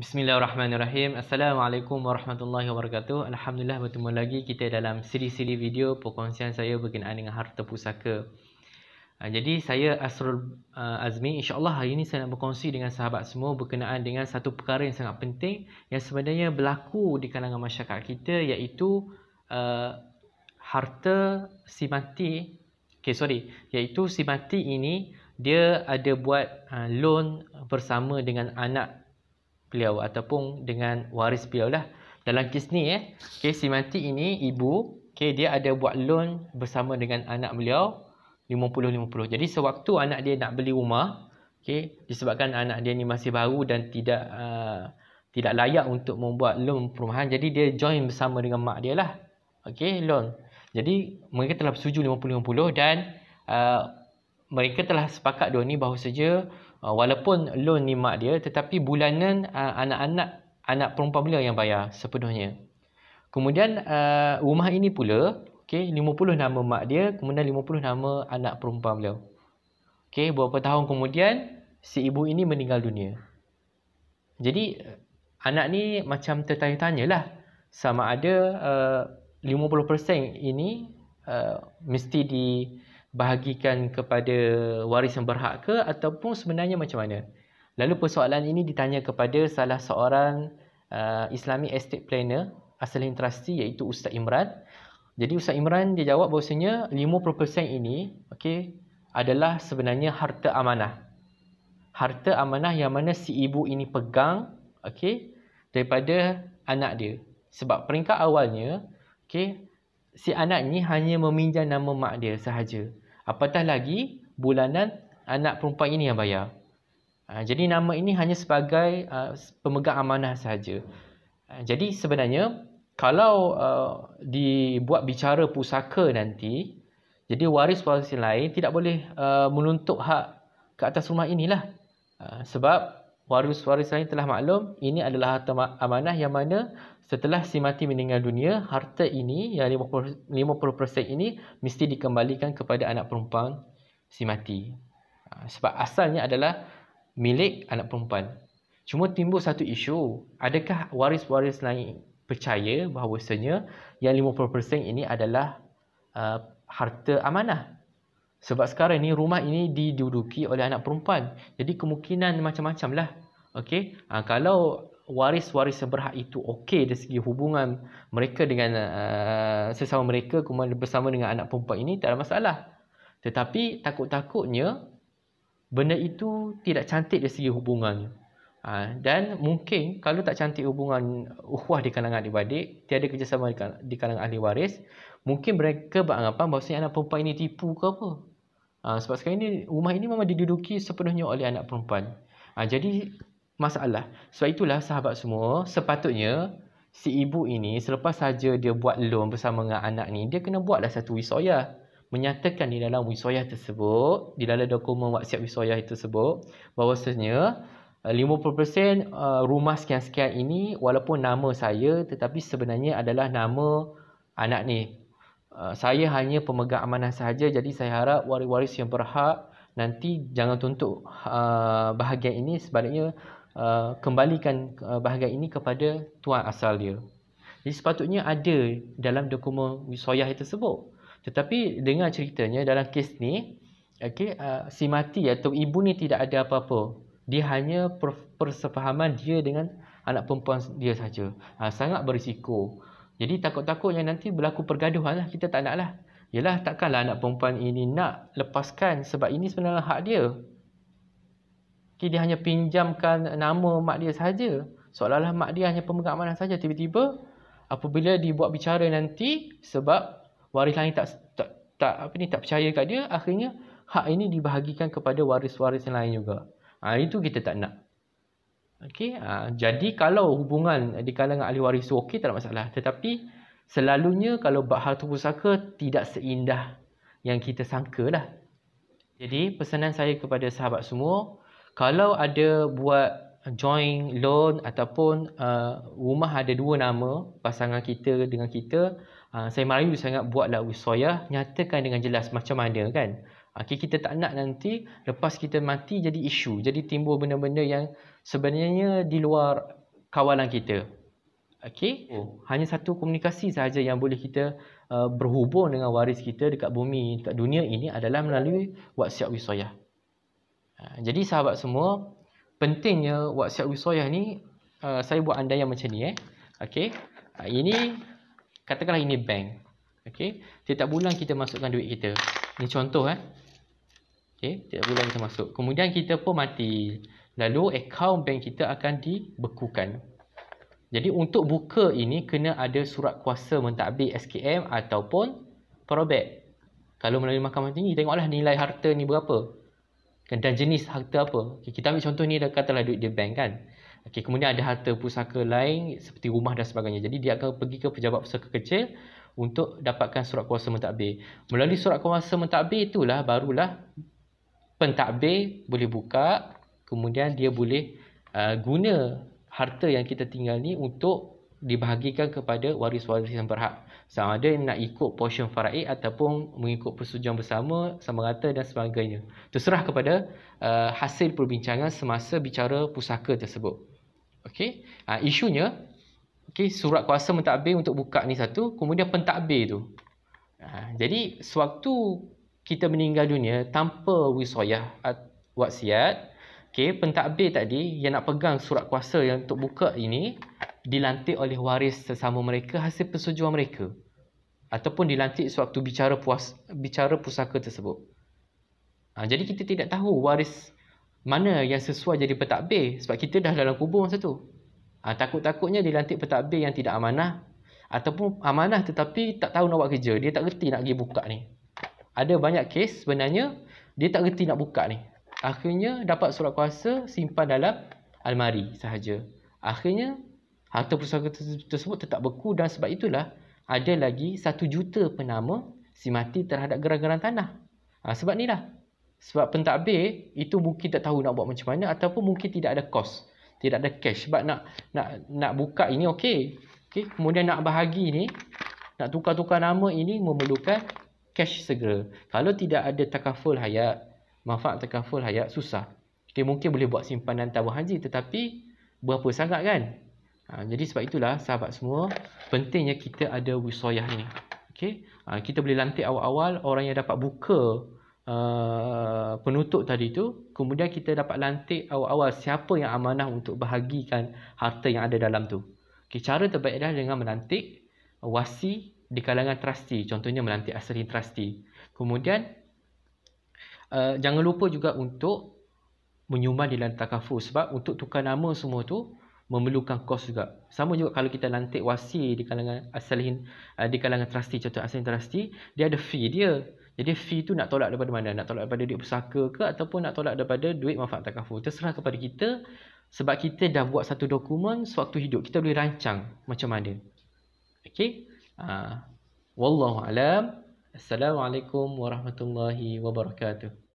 Bismillahirrahmanirrahim. Assalamualaikum warahmatullahi wabarakatuh. Alhamdulillah bertemu lagi kita dalam siri-siri video perkongsian saya berkenaan dengan harta pusaka. Jadi saya Asrul Azmi. InsyaAllah hari ini saya nak berkongsi dengan sahabat semua berkenaan dengan satu perkara yang sangat penting yang sebenarnya berlaku di kalangan masyarakat kita, iaitu harta si mati. Iaitu si mati ini dia ada buat loan bersama dengan anak beliau ataupun dengan waris beliau lah. Dalam kes ni si mati ini ibu, dia ada buat loan bersama dengan anak beliau 50-50. Jadi sewaktu anak dia nak beli rumah, disebabkan anak dia ni masih baru dan tidak layak untuk membuat loan perumahan, jadi dia join bersama dengan mak dia lah. Loan. Jadi mereka telah bersetuju 50-50 dan mereka telah sepakat dua ni bahawa saja walaupun loan ni mak dia, tetapi bulanan anak perempuan beliau yang bayar sepenuhnya. Kemudian rumah ini pula 50 nama mak dia, kemudian 50 nama anak perempuan beliau. Beberapa tahun kemudian si ibu ini meninggal dunia. Jadi anak ni macam tertanya-tanya lah sama ada 50% ini mesti dibahagikan kepada waris yang berhak ke ataupun sebenarnya macam mana. Lalu persoalan ini ditanya kepada salah seorang Islamic estate planner asal trustee, iaitu Ustaz Imran. Jadi Ustaz Imran dia jawab bahawasanya 50% ini adalah sebenarnya harta amanah. Harta amanah yang mana si ibu ini pegang daripada anak dia. Sebab peringkat awalnya si anak ni hanya meminjam nama mak dia sahaja. Apatah lagi bulanan anak perempuan ini yang bayar. Jadi nama ini hanya sebagai pemegang amanah sahaja. Jadi sebenarnya kalau dibuat bicara pusaka nanti, jadi waris-waris lain tidak boleh menuntut hak ke atas rumah inilah. Sebab waris-waris lain telah maklum ini adalah harta amanah yang mana setelah si mati meninggal dunia, harta ini yang 50% ini mesti dikembalikan kepada anak perempuan si mati. Sebab asalnya adalah milik anak perempuan. Cuma timbul satu isu, adakah waris-waris lain percaya bahawasanya yang 50% ini adalah harta amanah? Sebab sekarang ni rumah ini diduduki oleh anak perempuan. Jadi kemungkinan macam-macam lah. Kalau waris-waris yang berhak itu dari segi hubungan mereka dengan sesama mereka, kemudian bersama dengan anak perempuan ini, tak ada masalah. Tetapi takut-takutnya benda itu tidak cantik dari segi hubungan. Dan mungkin kalau tak cantik hubungan ukhuwah di kalangan adik-beradik, tiada kerjasama di kalangan ahli waris, mungkin mereka beranggapan bahawasanya anak perempuan ini tipu ke apa. Sebab sekarang ini rumah ini memang diduduki sepenuhnya oleh anak perempuan. Jadi masalah. Sebab itulah sahabat semua, sepatutnya si ibu ini selepas saja dia buat loan bersama dengan anak ni, dia kena buatlah satu wisoyah. Menyatakan di dalam wisoyah tersebut, di dalam dokumen wasiat wisoyah tersebut, bahawasanya 50% rumah sekian-sekian ini walaupun nama saya, tetapi sebenarnya adalah nama anak ni. Saya hanya pemegang amanah sahaja, jadi saya harap waris-waris yang berhak nanti jangan tuntut bahagian ini, sebaliknya kembalikan bahagian ini kepada tuan asal dia. Jadi sepatutnya ada dalam dokumen wisoyah tersebut. Tetapi dengar ceritanya dalam kes ni, si mati atau ibu ni tidak ada apa-apa. Dia hanya persefahaman dia dengan anak perempuan dia saja. Sangat berisiko. Jadi takut-takutnya nanti berlaku pergaduhan lah. Kita tak nak lah. Yelah, takkanlah anak perempuan ini nak lepaskan, sebab ini sebenarnya hak dia. Dia hanya pinjamkan nama mak dia sahaja. Seolah-olah mak dia hanya pemegang amanah saja. Tiba-tiba apabila dibuat bicara nanti, sebab waris lain tak percaya kat dia, akhirnya hak ini dibahagikan kepada waris-waris yang lain juga. Itu kita tak nak. Jadi kalau hubungan di kalangan ahli waris itu tak ada masalah. Tetapi selalunya kalau bab harta pusaka tidak seindah yang kita sangka lah. Jadi pesanan saya kepada sahabat semua, kalau ada buat joint loan ataupun rumah ada dua nama pasangan kita dengan kita, saya merayu sangat buatlah wisoyah, nyatakan dengan jelas macam mana kan. Kita tak nak nanti lepas kita mati jadi isu, jadi timbul benda-benda yang sebenarnya di luar kawalan kita. Okey, hanya satu komunikasi sahaja yang boleh kita berhubung dengan waris kita dekat bumi, dekat dunia ini adalah melalui wasiat wisayah. Jadi sahabat semua, pentingnya wasiat wisayah ni, saya buat andaian macam ni. Okey, ini katakanlah ini bank. Okey, setiap bulan kita masukkan duit kita. Ini contoh. Okey, setiap bulan kita masuk. Kemudian kita pun mati. Lalu akaun bank kita akan dibekukan. Jadi untuk buka ini kena ada surat kuasa mentadbir SKM ataupun probate. Kalau melalui mahkamah tinggi, tengoklah nilai harta ni berapa dan jenis harta apa. Okay, kita ambil contoh ni, katalah duit dia bank kan. Okay, kemudian ada harta pusaka lain seperti rumah dan sebagainya. Jadi dia akan pergi ke pejabat pusaka kecil untuk dapatkan surat kuasa mentadbir. Melalui surat kuasa mentadbir itulah barulah pentadbir boleh buka, kemudian dia boleh guna harta yang kita tinggal ni untuk dibahagikan kepada waris-waris yang berhak. Sama ada nak ikut portion faraid ataupun mengikut persetujuan bersama, sama rata dan sebagainya. Terserah kepada hasil perbincangan semasa bicara pusaka tersebut. Okey, isunya surat kuasa mentadbir untuk buka ni satu, kemudian pentadbir tu. Jadi sewaktu kita meninggal dunia tanpa wisayah wasiat, pentadbir tadi yang nak pegang surat kuasa yang untuk buka ini dilantik oleh waris sesama mereka hasil persetujuan mereka, ataupun dilantik sewaktu bicara pusaka tersebut. Jadi kita tidak tahu waris mana yang sesuai jadi pentadbir sebab kita dah dalam kubur masa tu. Takut-takutnya dilantik pentadbir yang tidak amanah, ataupun amanah tetapi tak tahu nak buat kerja, dia tak reti nak pergi buka ni. Ada banyak kes sebenarnya dia tak reti nak buka ni. Akhirnya dapat surat kuasa, simpan dalam almari sahaja. Akhirnya harta pusaka tersebut tetap beku, dan sebab itulah ada lagi 1 juta penama si mati terhadap geran-geran tanah. Sebab ni lah. Sebab pentadbir itu mungkin tak tahu nak buat macam mana, ataupun mungkin tidak ada kos, tidak ada cash. Sebab nak buka ini okey. Kemudian nak bahagi ni, nak tukar-tukar nama ini memerlukan cash segera. Kalau tidak ada takaful hayat, manfaat takaful hayat, susah. Mungkin boleh buat simpanan tabung haji, tetapi berapa sangat kan? Jadi sebab itulah sahabat semua, pentingnya kita ada wisayah ni. Kita boleh lantik awal-awal orang yang dapat buka penutup tadi tu. Kemudian kita dapat lantik awal-awal siapa yang amanah untuk bahagikan harta yang ada dalam tu. Cara terbaik adalah dengan melantik wasi di kalangan trustee. Contohnya melantik asrin trustee. Kemudian jangan lupa juga untuk menyumbang di dalam takaful, sebab untuk tukar nama semua tu memerlukan kos juga. Sama juga kalau kita lantik wasi di kalangan aslihin, di kalangan trustee, contoh aslihin trustee, dia ada fee dia. Jadi fee tu nak tolak daripada mana? Nak tolak daripada duit pusaka ke, ataupun nak tolak daripada duit manfaat takaful? Terserah kepada kita, sebab kita dah buat satu dokumen sewaktu hidup. Kita boleh rancang macam mana. Okey? Wallahu alam. Assalamualaikum warahmatullahi wabarakatuh.